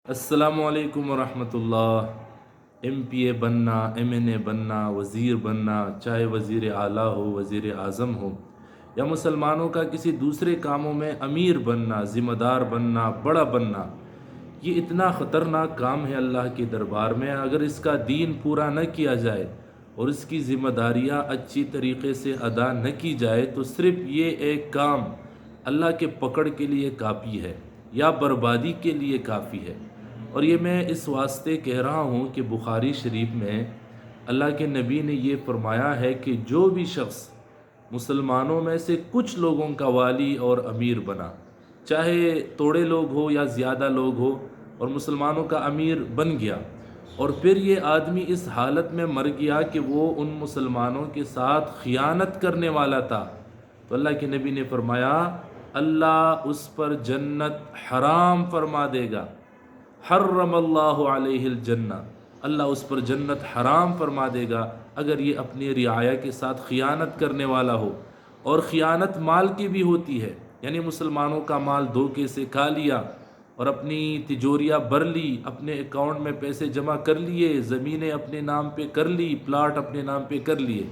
السلام علیکم ورحمۃ اللہ۔ ایم پی اے بننا، ایم این اے بننا، وزیر بننا، چاہے وزیر اعلیٰ ہو، وزیر اعظم ہو، یا مسلمانوں کا کسی دوسرے کاموں میں امیر بننا، ذمہ دار بننا، بڑا بننا، یہ اتنا خطرناک کام ہے اللہ کے دربار میں۔ اگر اس کا دین پورا نہ کیا جائے اور اس کی ذمہ داریاں اچھی طریقے سے ادا نہ کی جائے تو صرف یہ ایک کام اللہ کے پکڑ کے لیے کافی ہے یا بربادی کے لیے کافی ہے۔ اور یہ میں اس واسطے کہہ رہا ہوں کہ بخاری شریف میں اللہ کے نبی نے یہ فرمایا ہے کہ جو بھی شخص مسلمانوں میں سے کچھ لوگوں کا والی اور امیر بنا، چاہے توڑے لوگ ہو یا زیادہ لوگ ہو، اور مسلمانوں کا امیر بن گیا، اور پھر یہ آدمی اس حالت میں مر گیا کہ وہ ان مسلمانوں کے ساتھ خیانت کرنے والا تھا، تو اللہ کے نبی نے فرمایا اللہ اس پر جنت حرام فرما دے گا۔ حرم اللہ علیہ الجنہ، اللہ اس پر جنت حرام فرما دے گا اگر یہ اپنی رعایا کے ساتھ خیانت کرنے والا ہو۔ اور خیانت مال کی بھی ہوتی ہے، یعنی مسلمانوں کا مال دھوکے سے کھا لیا اور اپنی تجوریاں بھر لی، اپنے اکاؤنٹ میں پیسے جمع کر لیے، زمینیں اپنے نام پہ کر لی، پلاٹ اپنے نام پہ کر لیے،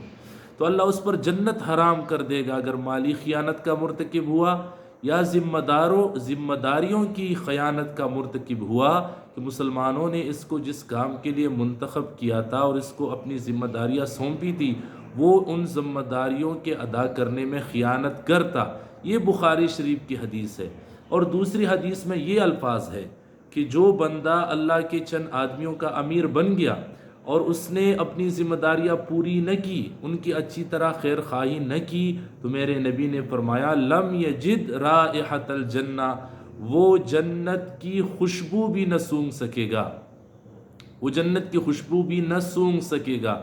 تو اللہ اس پر جنت حرام کر دے گا اگر مالی خیانت کا مرتکب ہوا یا ذمہ داریوں کی خیانت کا مرتکب ہوا، کہ مسلمانوں نے اس کو جس کام کے لیے منتخب کیا تھا اور اس کو اپنی ذمہ داریاں سونپی تھی، وہ ان ذمہ داریوں کے ادا کرنے میں خیانت کرتا۔ یہ بخاری شریف کی حدیث ہے۔ اور دوسری حدیث میں یہ الفاظ ہے کہ جو بندہ اللہ کے چند آدمیوں کا امیر بن گیا اور اس نے اپنی ذمہ داریاں پوری نہ کی، ان کی اچھی طرح خیر خواہی نہ کی، تو میرے نبی نے فرمایا لم یجد رائحۃ الجنہ، وہ جنت کی خوشبو بھی نہ سونگھ سکے گا، وہ جنت کی خوشبو بھی نہ سونگھ سکے گا۔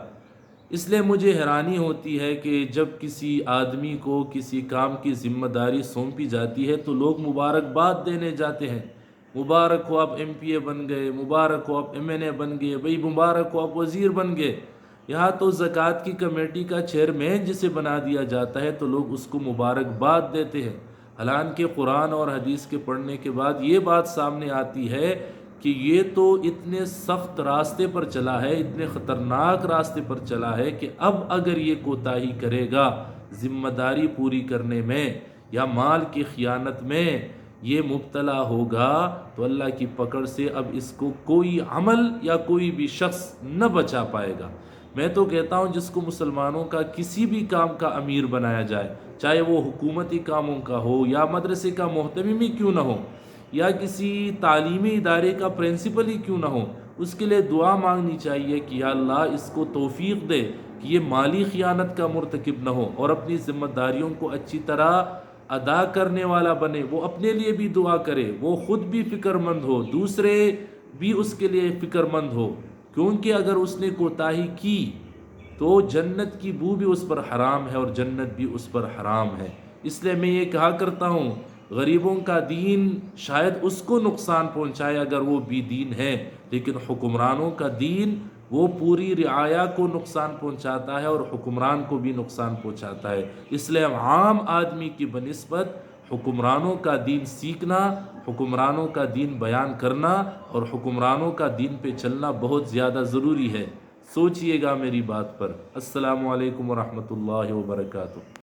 اس لیے مجھے حیرانی ہوتی ہے کہ جب کسی آدمی کو کسی کام کی ذمہ داری سونپی جاتی ہے تو لوگ مبارکباد دینے جاتے ہیں، مبارک ہو آپ ایم پی اے بن گئے، مبارک ہو آپ ایم این اے بن گئے، بھئی مبارک ہو آپ وزیر بن گئے۔ یہاں تو زکوٰۃ کی کمیٹی کا چیئرمین جسے بنا دیا جاتا ہے تو لوگ اس کو مبارکباد دیتے ہیں، حالانکہ قرآن اور حدیث کے پڑھنے کے بعد یہ بات سامنے آتی ہے کہ یہ تو اتنے سخت راستے پر چلا ہے، اتنے خطرناک راستے پر چلا ہے کہ اب اگر یہ کوتاہی کرے گا ذمہ داری پوری کرنے میں یا مال کی خیانت میں یہ مبتلا ہوگا تو اللہ کی پکڑ سے اب اس کو کوئی عمل یا کوئی بھی شخص نہ بچا پائے گا۔ میں تو کہتا ہوں جس کو مسلمانوں کا کسی بھی کام کا امیر بنایا جائے، چاہے وہ حکومتی کاموں کا ہو یا مدرسے کا محتمم ہی کیوں نہ ہو یا کسی تعلیمی ادارے کا پرنسپل ہی کیوں نہ ہو، اس کے لیے دعا مانگنی چاہیے کہ یا اللہ اس کو توفیق دے کہ یہ مالی خیانت کا مرتکب نہ ہو اور اپنی ذمہ داریوں کو اچھی طرح ادا کرنے والا بنے۔ وہ اپنے لیے بھی دعا کرے، وہ خود بھی فکر مند ہو، دوسرے بھی اس کے لیے فکر مند ہو، کیونکہ اگر اس نے کوتاہی کی تو جنت کی بو بھی اس پر حرام ہے اور جنت بھی اس پر حرام ہے۔ اس لیے میں یہ کہا کرتا ہوں غریبوں کا دین شاید اس کو نقصان پہنچائے اگر وہ بھی دین ہے، لیکن حکمرانوں کا دین وہ پوری رعایا کو نقصان پہنچاتا ہے اور حکمران کو بھی نقصان پہنچاتا ہے۔ اس لیے عام آدمی کی بنسبت حکمرانوں کا دین سیکھنا، حکمرانوں کا دین بیان کرنا اور حکمرانوں کا دین پہ چلنا بہت زیادہ ضروری ہے۔ سوچئے گا میری بات پر۔ السلام علیکم ورحمۃ اللہ وبرکاتہ۔